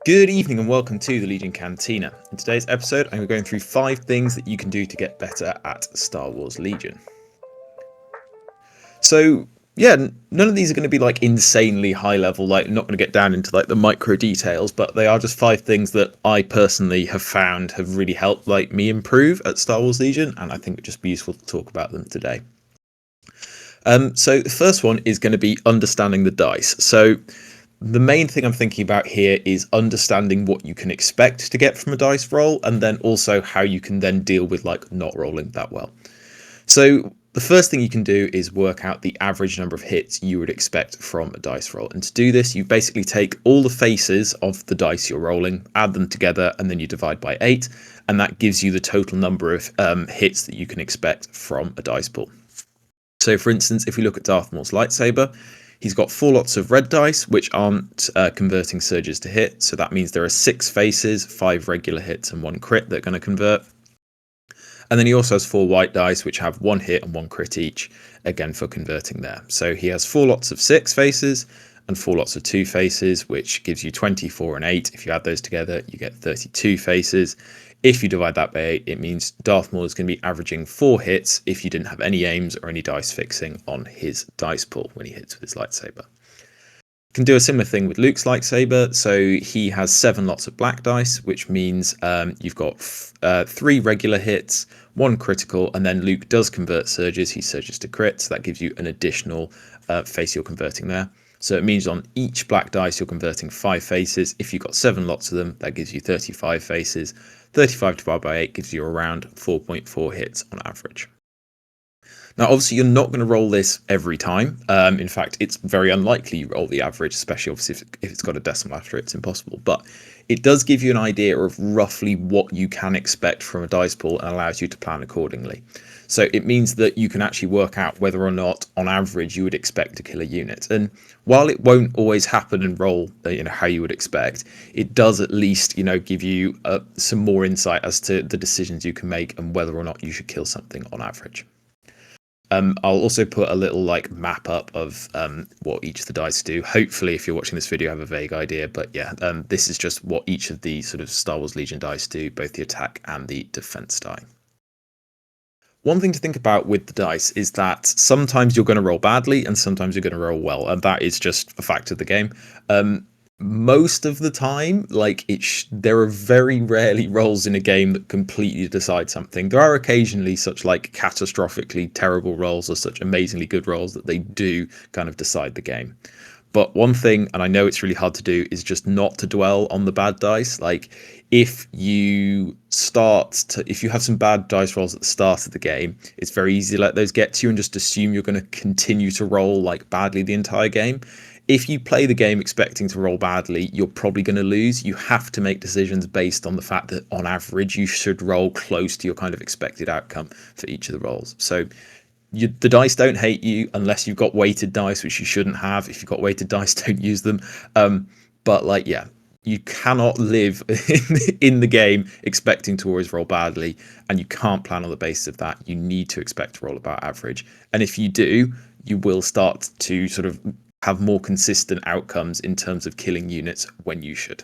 Good evening and welcome to the Legion Cantina. In today's episode, I'm going through 5 things that you can do to get better at Star Wars Legion. So, yeah, none of these are going to be like insanely high level, like not going to get down into like the micro details, but they are just 5 things that I personally have found have really helped like me improve at Star Wars Legion, and I think it would just be useful to talk about them today. So the first one is going to be understanding the dice. So the main thing I'm thinking about here is understanding what you can expect to get from a dice roll, and then also how you can then deal with like not rolling that well. So the first thing you can do is work out the average number of hits you would expect from a dice roll. And to do this, you basically take all the faces of the dice you're rolling, add them together, and then you divide by 8. And that gives you the total number of hits that you can expect from a dice pool. So for instance, if we look at Darth Maul's lightsaber, he's got 4 lots of red dice, which aren't converting surges to hit. So that means there are 6 faces, 5 regular hits, and 1 crit that are going to convert. And then he also has 4 white dice, which have 1 hit and 1 crit each, again for converting there. So he has 4 lots of 6 faces and 4 lots of 2 faces, which gives you 24 and 8. If you add those together, you get 32 faces. If you divide that by 8, it means Darth Maul is going to be averaging 4 hits if you didn't have any aims or any dice fixing on his dice pool when he hits with his lightsaber. Can do a similar thing with Luke's lightsaber. So he has 7 lots of black dice, which means you've got 3 regular hits, 1 critical, and then Luke does convert surges. He surges to crit, so that gives you an additional face you're converting there. So it means on each black dice you're converting 5 faces. If you've got 7 lots of them, that gives you 35 faces. 35 divided by 8 gives you around 4.4 hits on average. Now, obviously, you're not going to roll this every time. In fact, it's very unlikely you roll the average, especially obviously if it's got a decimal after it, it's impossible. But it does give you an idea of roughly what you can expect from a dice pool and allows you to plan accordingly. So it means that you can actually work out whether or not, on average, you would expect to kill a unit. And while it won't always happen and roll, how you would expect, it does at least, give you some more insight as to the decisions you can make and whether or not you should kill something on average. I'll also put a little map up of what each of the dice do. Hopefully, if you're watching this video, you have a vague idea. But yeah, this is just what each of the sort of Star Wars Legion dice do, both the attack and the defense die. One thing to think about with the dice is that sometimes you're going to roll badly and sometimes you're going to roll well, and that is just a fact of the game. Most of the time, there are very rarely rolls in a game that completely decide something. There are occasionally such catastrophically terrible rolls or such amazingly good rolls that they do kind of decide the game. But one thing, and I know it's really hard to do, is just not to dwell on the bad dice. If you have some bad dice rolls at the start of the game, it's very easy to let those get to you and just assume you're going to continue to roll badly the entire game. If you play the game expecting to roll badly, you're probably going to lose. You have to make decisions based on the fact that on average you should roll close to your kind of expected outcome for each of the rolls. So the dice don't hate you unless you've got weighted dice, which you shouldn't have. If you've got weighted dice, don't use them. You cannot live in the game expecting to always roll badly, and you can't plan on the basis of that. You need to expect to roll about average. And if you do, you will start to sort of have more consistent outcomes in terms of killing units when you should.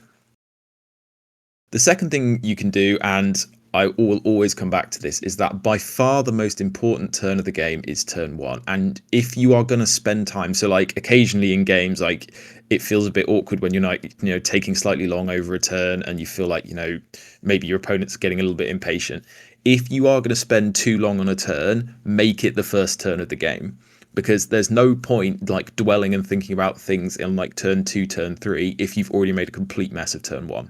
The second thing you can do, and I will always come back to this, is that by far the most important turn of the game is turn 1. And if you are going to spend time, so occasionally in games, it feels a bit awkward when you're not, taking slightly long over a turn and you feel like, maybe your opponent's getting a little bit impatient. If you are going to spend too long on a turn, make it the first turn of the game. Because there's no point dwelling and thinking about things in turn 2, turn 3 if you've already made a complete mess of turn 1.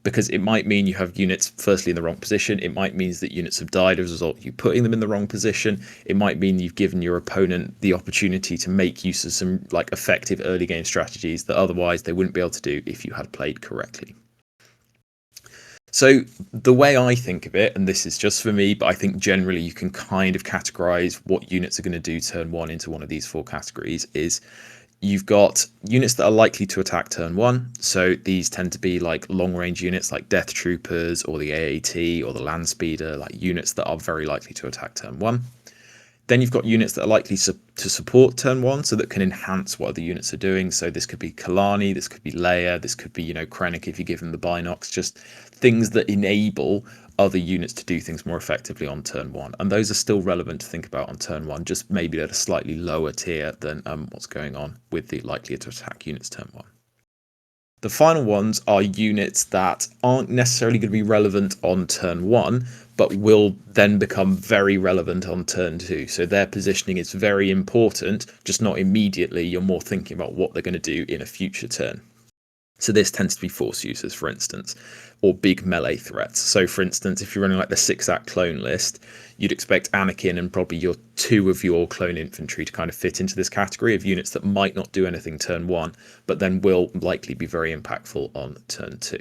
Because it might mean you have units firstly in the wrong position. It might mean that units have died as a result of you putting them in the wrong position. It might mean you've given your opponent the opportunity to make use of some effective early game strategies that otherwise they wouldn't be able to do if you had played correctly. So the way I think of it, and this is just for me, but I think generally you can kind of categorize what units are going to do turn 1 into one of these 4 categories, is you've got units that are likely to attack turn 1. So these tend to be long range units like Death Troopers or the AAT or the Land Speeder, units that are very likely to attack turn 1. Then you've got units that are likely to support turn 1, so that can enhance what other units are doing. So this could be Kalani, this could be Leia, this could be, Krennic if you give him the Binocs, just things that enable other units to do things more effectively on turn 1. And those are still relevant to think about on turn 1, just maybe at a slightly lower tier than what's going on with the likely to attack units turn 1. The final ones are units that aren't necessarily going to be relevant on turn 1, but will then become very relevant on turn 2. So their positioning is very important, just not immediately. You're more thinking about what they're going to do in a future turn. So this tends to be force users, for instance, or big melee threats. So for instance, if you're running like the 6-act clone list, you'd expect Anakin and probably your 2 of your clone infantry to kind of fit into this category of units that might not do anything turn 1, but then will likely be very impactful on turn 2.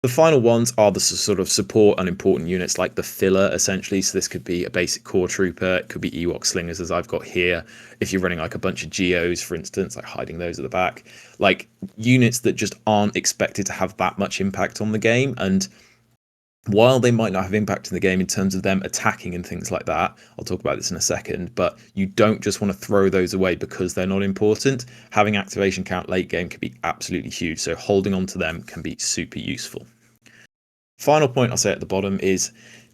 The final ones are the sort of support and important units like the filler, essentially. So this could be a basic core trooper, it could be Ewok slingers as I've got here. If you're running like a bunch of Geos, for instance, like hiding those at the back, like units that just aren't expected to have that much impact on the game. And while they might not have impact in the game in terms of them attacking and things like that, I'll talk about this in a second, but you don't just want to throw those away because they're not important. Having activation count late game can be absolutely huge, so holding on to them can be super useful. Final point I'll say at the bottom is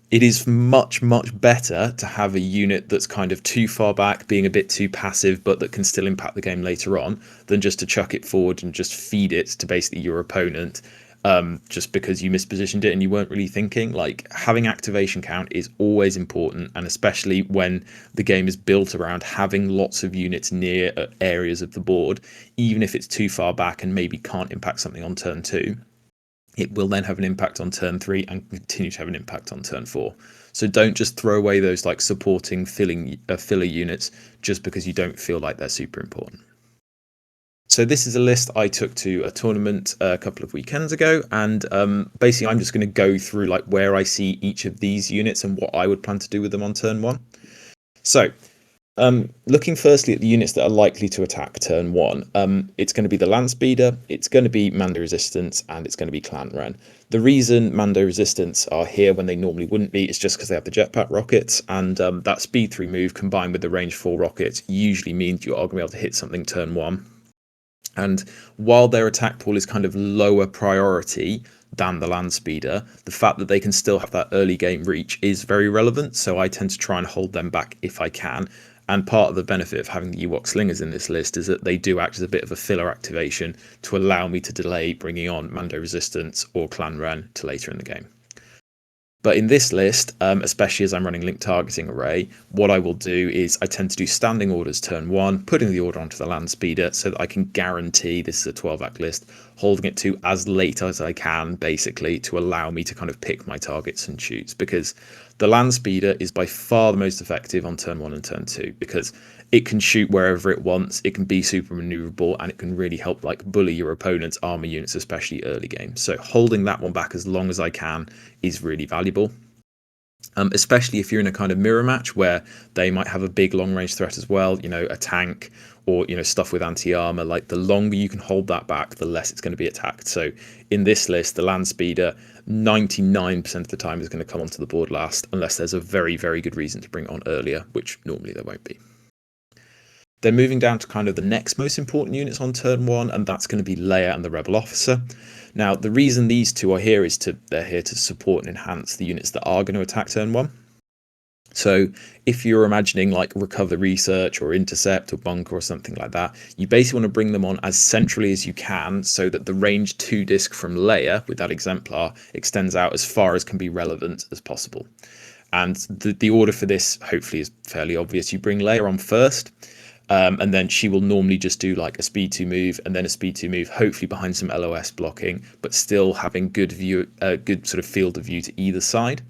it is much, much better to have a unit that's kind of too far back, being a bit too passive, but that can still impact the game later on, than just to chuck it forward and just feed it to basically your opponent just because you mispositioned it and you weren't really thinking. Like, having activation count is always important, and especially when the game is built around having lots of units near areas of the board, even if it's too far back and maybe can't impact something on turn 2. It will then have an impact on turn 3 and continue to have an impact on turn 4. So don't just throw away those like supporting filler units just because you don't feel like they're super important. So this is a list I took to a tournament a couple of weekends ago, and basically I'm just going to go through like where I see each of these units and what I would plan to do with them on turn 1. So looking firstly at the units that are likely to attack turn 1, it's going to be the Land Speeder, it's going to be Mando Resistance, and it's going to be Clan Wren. The reason Mando Resistance are here when they normally wouldn't be is just because they have the jetpack rockets, and that speed 3 move combined with the range 4 rockets usually means you are going to be able to hit something turn 1. And while their attack pool is kind of lower priority than the Land Speeder, the fact that they can still have that early game reach is very relevant, so I tend to try and hold them back if I can. And part of the benefit of having the Ewok Slingers in this list is that they do act as a bit of a filler activation to allow me to delay bringing on Mando Resistance or Clan Wren to later in the game. But in this list, especially as I'm running Link Targeting Array, what I will do is I tend to do standing orders turn 1, putting the order onto the Land Speeder so that I can guarantee, this is a 12-act list, holding it to as late as I can, basically, to allow me to kind of pick my targets and choose. Because the Land Speeder is by far the most effective on turn 1 and turn 2, because it can shoot wherever it wants, it can be super maneuverable, and it can really help like bully your opponent's armor units, especially early game. So holding that one back as long as I can is really valuable. Especially if you're in a kind of mirror match where they might have a big long range threat as well, a tank or stuff with anti-armor. Like, the longer you can hold that back, the less it's going to be attacked. So in this list, the Land Speeder 99% of the time is going to come onto the board last, unless there's a very, very good reason to bring it on earlier, which normally there won't be. Then moving down to kind of the next most important units on turn 1, and that's going to be Leia and the Rebel Officer. Now, the reason these two are here is they're here to support and enhance the units that are going to attack turn 1. So if you're imagining like Recover Research or Intercept or Bunker or something like that, you basically want to bring them on as centrally as you can so that the range 2 disc from Leia with that exemplar extends out as far as can be relevant as possible. And the order for this hopefully is fairly obvious. You bring Leia on first. And then she will normally just do like a speed 2 move and then a speed 2 move, hopefully behind some LOS blocking, but still having good sort of field of view to either side.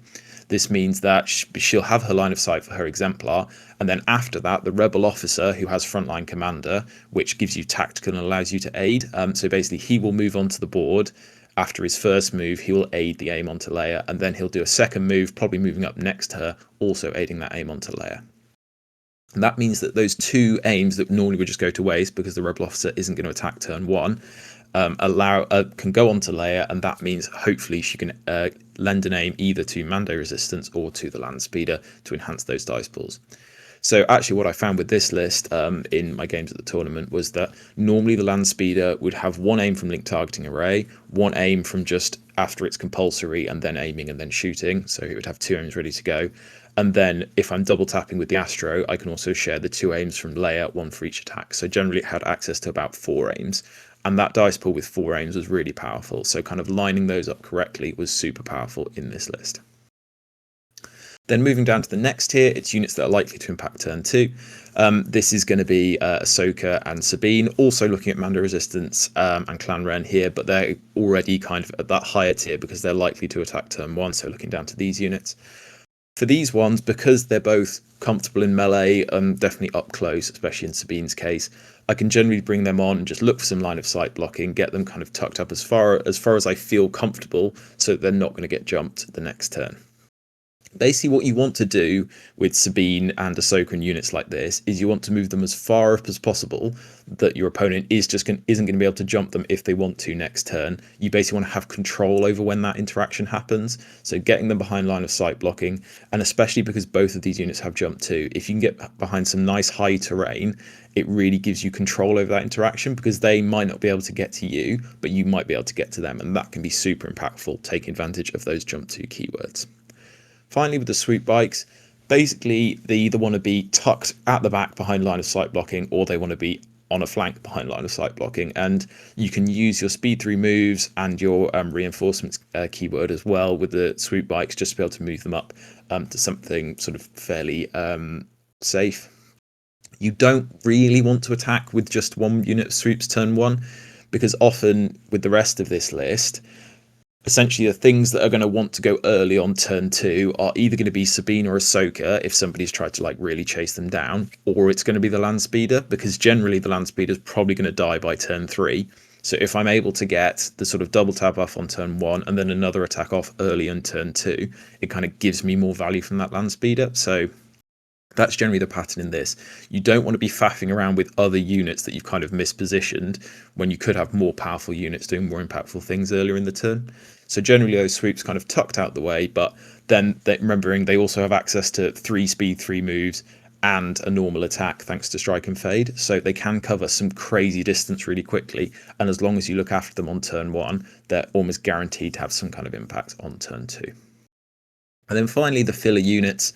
This means that she'll have her line of sight for her exemplar, and then after that, the Rebel Officer, who has frontline commander, which gives you tactical and allows you to aid. So basically, he will move onto the board. After his first move, he will aid the aim onto Leia, and then he'll do a second move, probably moving up next to her, also aiding that aim onto Leia. And that means that those 2 aims that normally would just go to waste because the Rebel Officer isn't going to attack turn 1 can go onto Leia, and that means hopefully she can lend an aim either to Mando resistance or to the land speeder to enhance those dice pools. So actually what I found with this list in my games at the tournament was that normally the land speeder would have one aim from link targeting array, one aim from just after it's compulsory and then aiming and then shooting. So it would have two aims ready to go. And then if I'm double tapping with the Astro, I can also share the two aims from Leia, one for each attack. So generally it had access to about 4 aims. And that dice pool with 4 aims was really powerful. So kind of lining those up correctly was super powerful in this list. Then moving down to the next tier, it's units that are likely to impact turn 2. This is going to be Ahsoka and Sabine, also looking at Mando Resistance and Clan Ren here, but they're already kind of at that higher tier because they're likely to attack turn 1, so looking down to these units. For these ones, because they're both comfortable in melee, definitely up close, especially in Sabine's case, I can generally bring them on and just look for some line of sight blocking, get them kind of tucked up as far as I feel comfortable so that they're not going to get jumped the next turn. Basically what you want to do with Sabine and Ahsoka and units like this is you want to move them as far up as possible that your opponent isn't going to be able to jump them if they want to next turn. You basically want to have control over when that interaction happens, so getting them behind line of sight blocking, and especially because both of these units have jump too, if you can get behind some nice high terrain, it really gives you control over that interaction because they might not be able to get to you, but you might be able to get to them, and that can be super impactful, taking advantage of those jump to keywords. Finally, with the swoop bikes, basically they either want to be tucked at the back behind line of sight blocking, or they want to be on a flank behind line of sight blocking, and you can use your speed 3 moves and your reinforcements keyword as well with the swoop bikes just to be able to move them up to something sort of fairly safe. You don't really want to attack with just one unit of swoops turn 1, because often with the rest of this list, essentially the things that are going to want to go early on turn 2 are either going to be Sabine or Ahsoka if somebody's tried to like really chase them down, or it's going to be the land speeder, because generally the land speeder is probably going to die by turn 3. So if I'm able to get the sort of double tap off on turn 1 and then another attack off early on turn 2, it kind of gives me more value from that land speeder. So that's generally the pattern in this. You don't want to be faffing around with other units that you've kind of mispositioned when you could have more powerful units doing more impactful things earlier in the turn. So generally those swoops kind of tucked out the way, but then remembering they also have access to 3 speed 3 moves and a normal attack thanks to strike and fade, so they can cover some crazy distance really quickly, and as long as you look after them on turn 1, they're almost guaranteed to have some kind of impact on turn 2. And then finally, the filler units,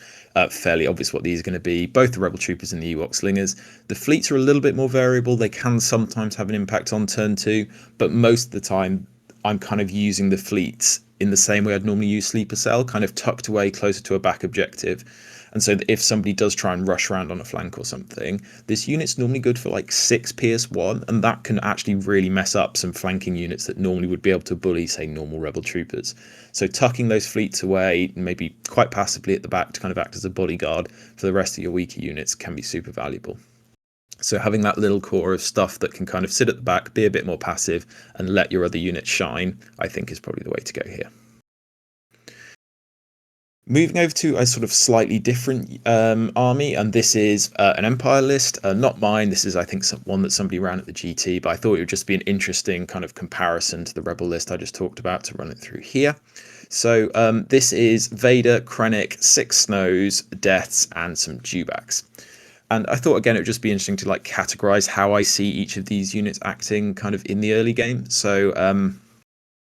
fairly obvious what these are going to be, both the Rebel Troopers and the Ewok Slingers. The fleets are a little bit more variable. They can sometimes have an impact on turn 2, but most of the time I'm kind of using the fleets in the same way I'd normally use Sleeper Cell, kind of tucked away closer to a back objective. And so if somebody does try and rush around on a flank or something, this unit's normally good for like 6 PS1, and that can actually really mess up some flanking units that normally would be able to bully, say, normal Rebel Troopers. So tucking those fleets away, maybe quite passively at the back to kind of act as a bodyguard for the rest of your weaker units, can be super valuable. So having that little core of stuff that can kind of sit at the back, be a bit more passive, and let your other units shine, I think is probably the way to go here. Moving over to a sort of slightly different army, and this is an Empire list, not mine. This is, I think, one that somebody ran at the GT, but I thought it would just be an interesting kind of comparison to the Rebel list I just talked about to run it through here. So this is Vader, Krennic, 6 Snows, Deaths, and some Dewbacks. And I thought, again, it would just be interesting to like categorize how I see each of these units acting kind of in the early game. So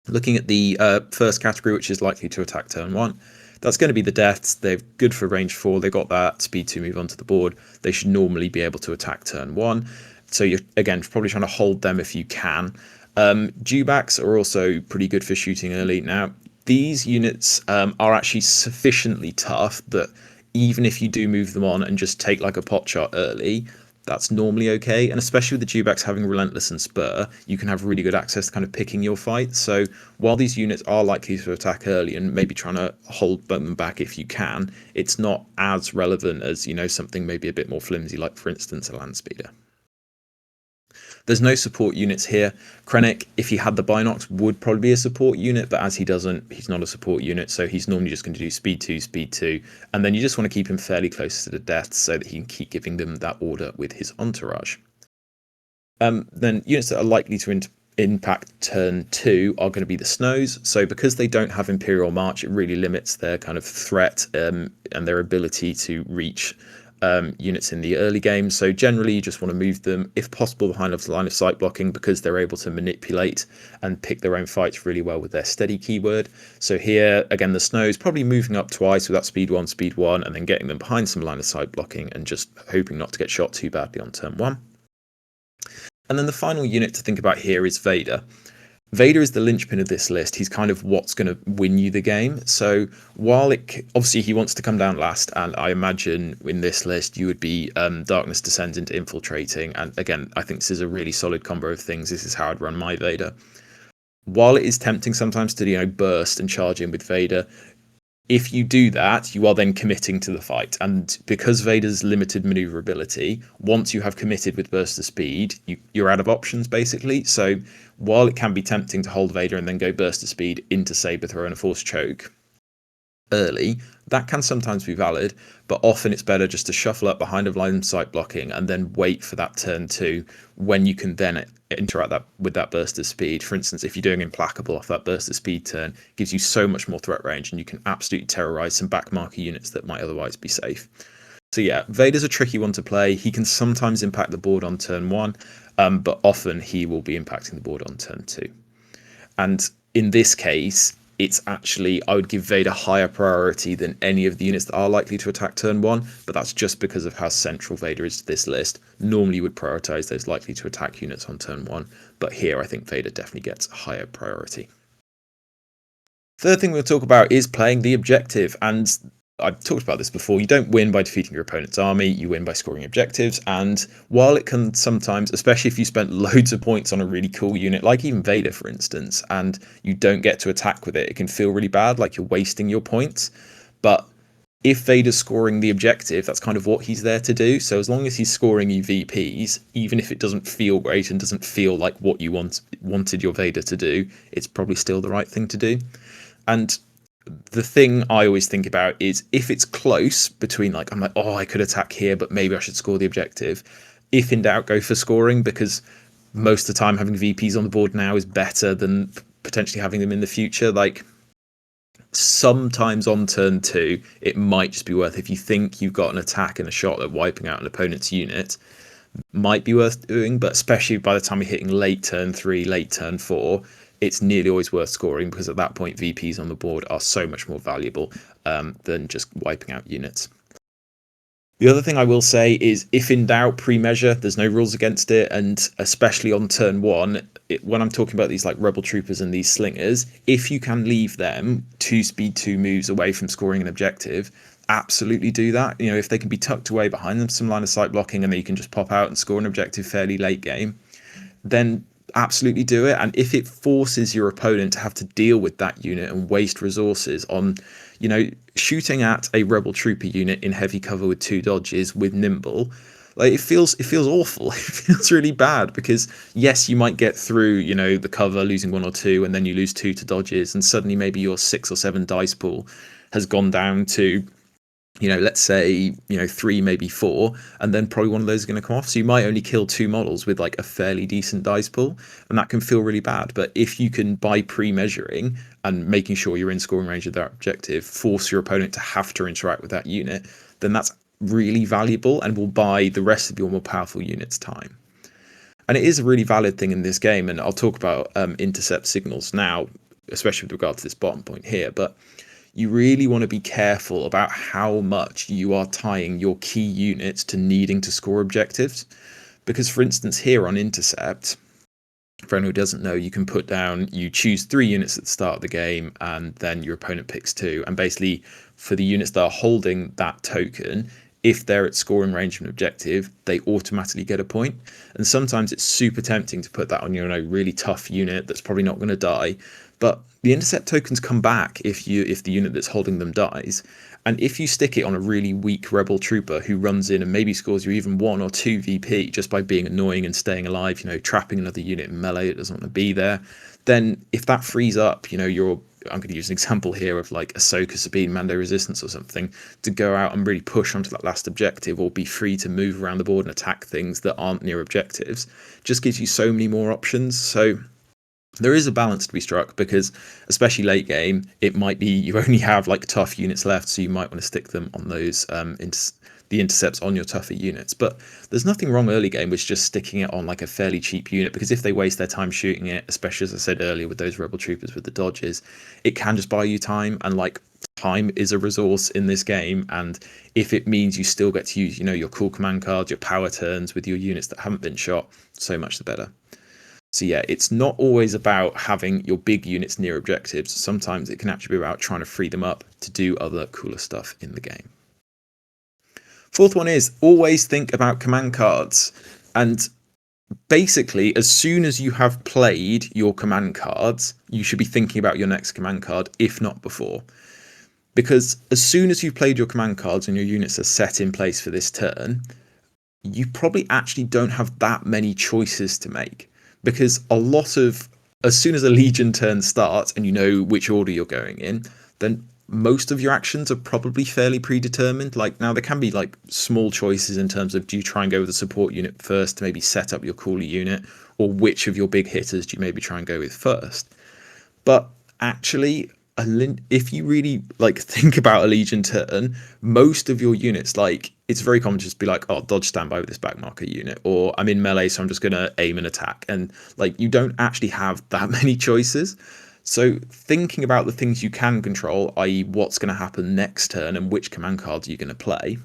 looking at the first category, which is likely to attack turn 1, that's going to be the Deaths. They're good for range 4. They've got that speed 2 move onto the board. They should normally be able to attack turn 1. So you're, again, probably trying to hold them if you can. Dewbacks are also pretty good for shooting early. Now, these units are actually sufficiently tough that even if you do move them on and just take like a pot shot early, that's normally okay. And especially with the Dewbacks having Relentless and Spur, you can have really good access to kind of picking your fight. So while these units are likely to attack early and maybe trying to hold them back if you can, it's not as relevant as, you know, something maybe a bit more flimsy, like for instance a land speeder. There's no support units here. Krennic, if he had the Binocs, would probably be a support unit, but as he doesn't, he's not a support unit, so he's normally just going to do speed 2, and then you just want to keep him fairly close to the Deaths so that he can keep giving them that order with his entourage. Then units that are likely to impact turn 2 are going to be the snows. So because they don't have Imperial March, it really limits their kind of threat and their ability to reach units in the early game. So generally you just want to move them, if possible, behind line of sight blocking, because they're able to manipulate and pick their own fights really well with their steady keyword. So here again, the snows probably moving up twice with that speed 1, and then getting them behind some line of sight blocking and just hoping not to get shot too badly on turn 1. And then the final unit to think about here is Vader. Vader is the linchpin of this list. He's kind of what's going to win you the game. So while obviously he wants to come down last, and I imagine in this list you would be Darkness Descends into Infiltrating. And again, I think this is a really solid combo of things. This is how I'd run my Vader. While it is tempting sometimes to burst and charge in with Vader, if you do that, you are then committing to the fight. And because Vader's limited maneuverability, once you have committed with burst of speed, you're out of options, basically. So while it can be tempting to hold Vader and then go burst of speed into Saber Throw and a Force Choke early, that can sometimes be valid, but often it's better just to shuffle up behind a line of sight blocking and then wait for that turn 2 when you can then interact with that burst of speed. For instance, if you're doing Implacable off that burst of speed turn, it gives you so much more threat range and you can absolutely terrorize some backmarker units that might otherwise be safe. So yeah, Vader's a tricky one to play. He can sometimes impact the board on turn 1, but often he will be impacting the board on turn 2. And in this case, it's actually, I would give Vader higher priority than any of the units that are likely to attack turn 1, but that's just because of how central Vader is to this list. Normally you would prioritize those likely to attack units on turn 1, but here I think Vader definitely gets higher priority. Third thing we'll talk about is playing the objective, and I've talked about this before. You don't win by defeating your opponent's army, you win by scoring objectives. And while it can sometimes, especially if you spent loads of points on a really cool unit, like even Vader, for instance, and you don't get to attack with it, it can feel really bad, like you're wasting your points. But if Vader's scoring the objective, that's kind of what he's there to do. So as long as he's scoring you VPs, even if it doesn't feel great and doesn't feel like what you wanted your Vader to do, it's probably still the right thing to do. And the thing I always think about is if it's close between, like, I'm like, oh, I could attack here, but maybe I should score the objective. If in doubt, go for scoring, because most of the time having VPs on the board now is better than potentially having them in the future. Like, sometimes on turn 2, it might just be worth, if you think you've got an attack and a shot at wiping out an opponent's unit, might be worth doing, but especially by the time you're hitting late turn 3, late turn 4, it's nearly always worth scoring, because at that point VPs on the board are so much more valuable than just wiping out units. The other thing I will say is, if in doubt, pre-measure. There's no rules against it, and especially on turn 1, when I'm talking about these like Rebel Troopers and these Slingers, if you can leave them 2 speed 2 moves away from scoring an objective, absolutely do that. If they can be tucked away behind them some line of sight blocking and then you can just pop out and score an objective fairly late game, then absolutely do it. And if it forces your opponent to have to deal with that unit and waste resources on shooting at a Rebel Trooper unit in heavy cover with 2 dodges with nimble, like, it feels awful. It feels really bad, because yes, you might get through the cover losing 1 or 2, and then you lose 2 to dodges, and suddenly maybe your 6 or 7 dice pool has gone down to let's say 3, maybe 4, and then probably one of those is going to come off. So you might only kill 2 models with like a fairly decent dice pool, and that can feel really bad. But if you can, by pre-measuring and making sure you're in scoring range of that objective, force your opponent to have to interact with that unit, then that's really valuable and will buy the rest of your more powerful units time. And it is a really valid thing in this game, and I'll talk about intercept signals now, especially with regard to this bottom point here. But you really want to be careful about how much you are tying your key units to needing to score objectives. Because, for instance, here on intercept, for anyone who doesn't know, you can put down, you choose 3 units at the start of the game, and then your opponent picks 2. And basically, for the units that are holding that token, if they're at scoring range of an objective, they automatically get a point. And sometimes it's super tempting to put that on your really tough unit that's probably not going to die. But the intercept tokens come back if the unit that's holding them dies. And if you stick it on a really weak Rebel Trooper who runs in and maybe scores you even 1 or 2 VP just by being annoying and staying alive, trapping another unit in melee, it doesn't want to be there, then if that frees up, I'm going to use an example here of like Ahsoka Sabine Mando Resistance or something, to go out and really push onto that last objective, or be free to move around the board and attack things that aren't near objectives, just gives you so many more options. So There is a balance to be struck because, especially late game, it might be you only have like tough units left, so you might want to stick them on those the intercepts on your tougher units. But there's nothing wrong early game with just sticking it on like a fairly cheap unit, because if they waste their time shooting it, especially as I said earlier with those rebel troopers with the dodges, it can just buy you time, and like time is a resource in this game, and if it means you still get to use, you know, your cool command cards, your power turns with your units that haven't been shot, so much the better. So yeah, it's not always about having your big units near objectives. Sometimes it can actually be about trying to free them up to do other cooler stuff in the game. Fourth one is always think about command cards. And basically, as soon as you have played your command cards, you should be thinking about your next command card, if not before. Because as soon as you've played your command cards and your units are set in place for this turn, you probably actually don't have that many choices to make, because as soon as a legion turn starts and you know which order you're going in, then most of your actions are probably fairly predetermined. Like, now there can be like small choices in terms of, do you try and go with the support unit first to maybe set up your cooler unit, or which of your big hitters do you maybe try and go with first. But actually, if you really like think about a legion turn, most of your units, like, it's very common to just be like, oh, dodge standby with this backmarker unit, or I'm in melee, so I'm just gonna aim and attack, and like, you don't actually have that many choices. So thinking about the things you can control, i.e. what's going to happen next turn and which command cards you're going to play,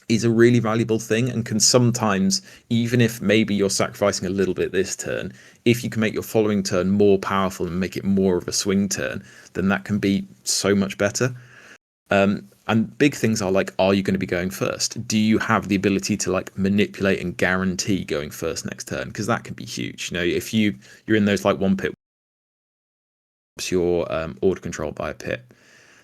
is a really valuable thing, and can sometimes, even if maybe you're sacrificing a little bit this turn, if you can make your following turn more powerful and make it more of a swing turn, then that can be so much better. And big things are like, are you going to be going first? Do you have the ability to like manipulate and guarantee going first next turn? Because that can be huge. You know, if you're in those like one pit, your order controlled by a pit,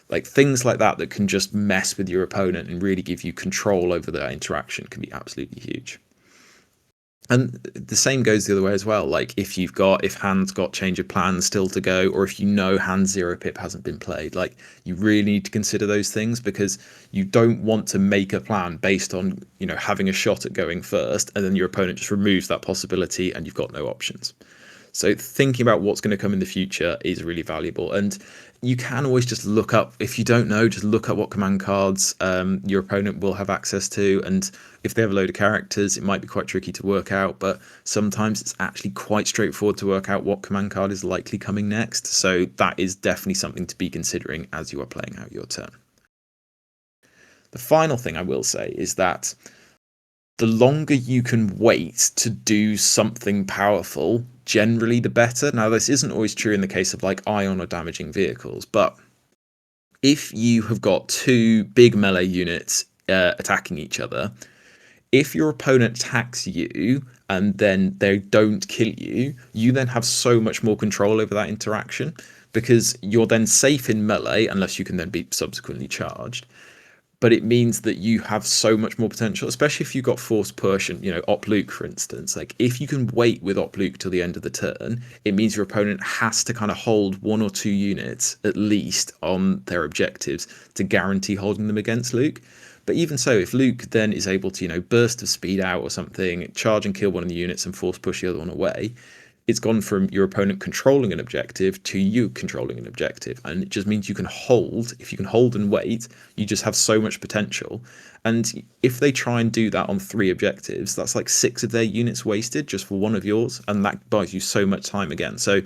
like things like that that can just mess with your opponent and really give you control over their interaction can be absolutely huge. And the same goes the other way as well. Like, if Hand's got change of plans still to go, or if you know Hand's zero pip hasn't been played, like, you really need to consider those things, because you don't want to make a plan based on, you know, having a shot at going first, and then your opponent just removes that possibility and you've got no options. So thinking about what's going to come in the future is really valuable. And you can always just look up, if you don't know, just look up what command cards your opponent will have access to. And if they have a load of characters, it might be quite tricky to work out, but sometimes it's actually quite straightforward to work out what command card is likely coming next. So that is definitely something to be considering as you are playing out your turn. The final thing I will say is that the longer you can wait to do something powerful, generally the better. Now, this isn't always true in the case of like ion or damaging vehicles, but if you have got two big melee units attacking each other, if your opponent attacks you and then they don't kill you, you then have so much more control over that interaction, because you're then safe in melee unless you can then be subsequently charged. But it means that you have so much more potential, especially if you've got force push and, you know, Op Luke, for instance. Like, if you can wait with Op Luke till the end of the turn, it means your opponent has to kind of hold one or two units at least on their objectives to guarantee holding them against Luke. But even so, if Luke then is able to, you know, burst of speed out or something, charge and kill one of the units and force push the other one away, it's gone from your opponent controlling an objective to you controlling an objective. And it just means you can hold. If you can hold and wait, you just have so much potential. And if they try and do that on 3 objectives, that's like 6 of their units wasted just for one of yours, and that buys you so much time again. So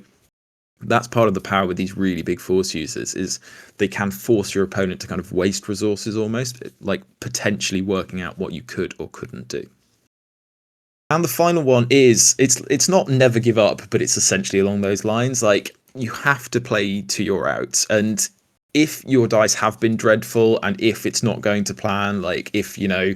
that's part of the power with these really big force users, is they can force your opponent to kind of waste resources, almost like potentially working out what you could or couldn't do. And the final one is, it's not never give up, but it's essentially along those lines. Like, you have to play to your outs, and if your dice have been dreadful and if it's not going to plan, like if, you know,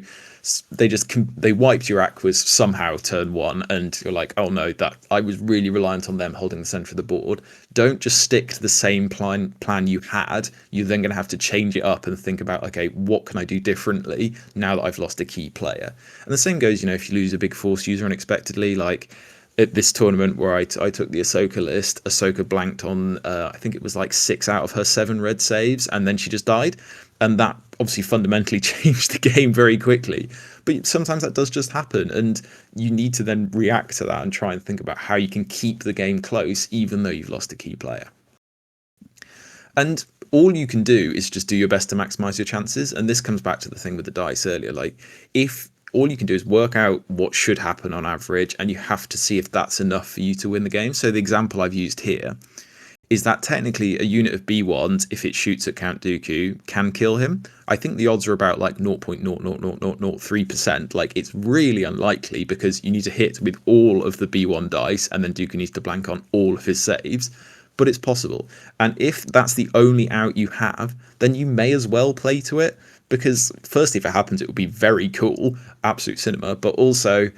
they wiped your aquas somehow turn 1 and you're like, oh no, that I was really reliant on them holding the center of the board, don't just stick to the same plan you had. You're then going to have to change it up and think about, okay, what can I do differently now that I've lost a key player? And the same goes, you know, if you lose a big force user unexpectedly, like at this tournament where I took the Ahsoka list, Ahsoka blanked on, I think it was like 6 out of her 7 red saves, and then she just died. And that obviously fundamentally change the game very quickly. But sometimes that does just happen, and you need to then react to that and try and think about how you can keep the game close, even though you've lost a key player. And all you can do is just do your best to maximize your chances. And this comes back to the thing with the dice earlier. Like, if all you can do is work out what should happen on average, and you have to see if that's enough for you to win the game. So the example I've used here is that technically a unit of B1s, if it shoots at Count Dooku, can kill him. I think the odds are about like 0.00003%. Like, it's really unlikely because you need to hit with all of the B1 dice, and then Dooku needs to blank on all of his saves. But it's possible. And if that's the only out you have, then you may as well play to it. Because firstly, if it happens, it would be very cool, absolute cinema, but also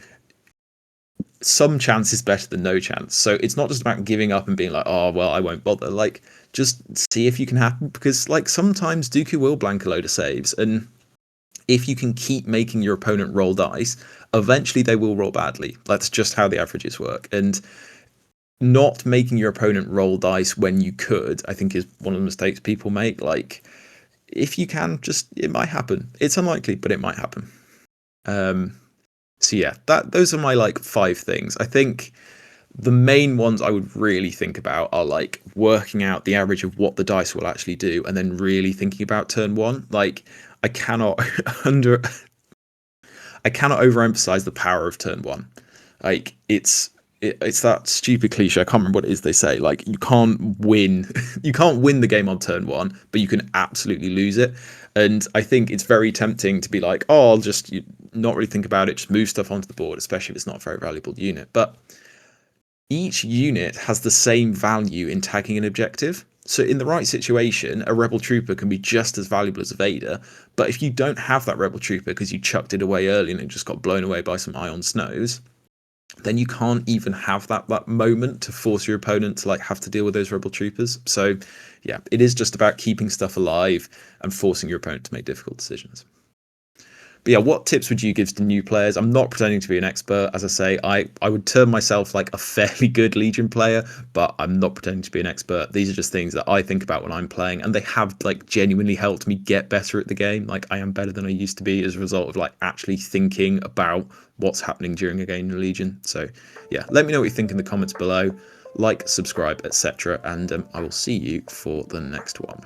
some chance is better than no chance. So it's not just about giving up and being like, oh, well, I won't bother. Like, just see if you can happen, because like sometimes Dooku will blank a load of saves, and if you can keep making your opponent roll dice, eventually they will roll badly. That's just how the averages work. And not making your opponent roll dice when you could, I think, is one of the mistakes people make. Like, if you can, just, it might happen. It's unlikely, but it might happen. So yeah, those are my like 5 things. I think the main ones I would really think about are like working out the average of what the dice will actually do, and then really thinking about turn 1. Like, I cannot overemphasize the power of turn 1. Like, it's that stupid cliche. I can't remember what it is they say. Like, you can't win the game on turn 1, but you can absolutely lose it. And I think it's very tempting to be like, oh, I'll just not really think about it, just move stuff onto the board, especially if it's not a very valuable unit. But each unit has the same value in tagging an objective. So in the right situation, a rebel trooper can be just as valuable as a Vader. But if you don't have that rebel trooper because you chucked it away early and it just got blown away by some ion snows, then you can't even have that moment to force your opponent to like have to deal with those rebel troopers. So yeah, it is just about keeping stuff alive and forcing your opponent to make difficult decisions. But yeah, what tips would you give to new players? I'm not pretending to be an expert. As I say, I would term myself like a fairly good Legion player, but I'm not pretending to be an expert. These are just things that I think about when I'm playing, and they have like genuinely helped me get better at the game. Like, I am better than I used to be as a result of like actually thinking about what's happening during a game in Legion. So yeah, let me know what you think in the comments below. Like, subscribe, etc. And I will see you for the next one.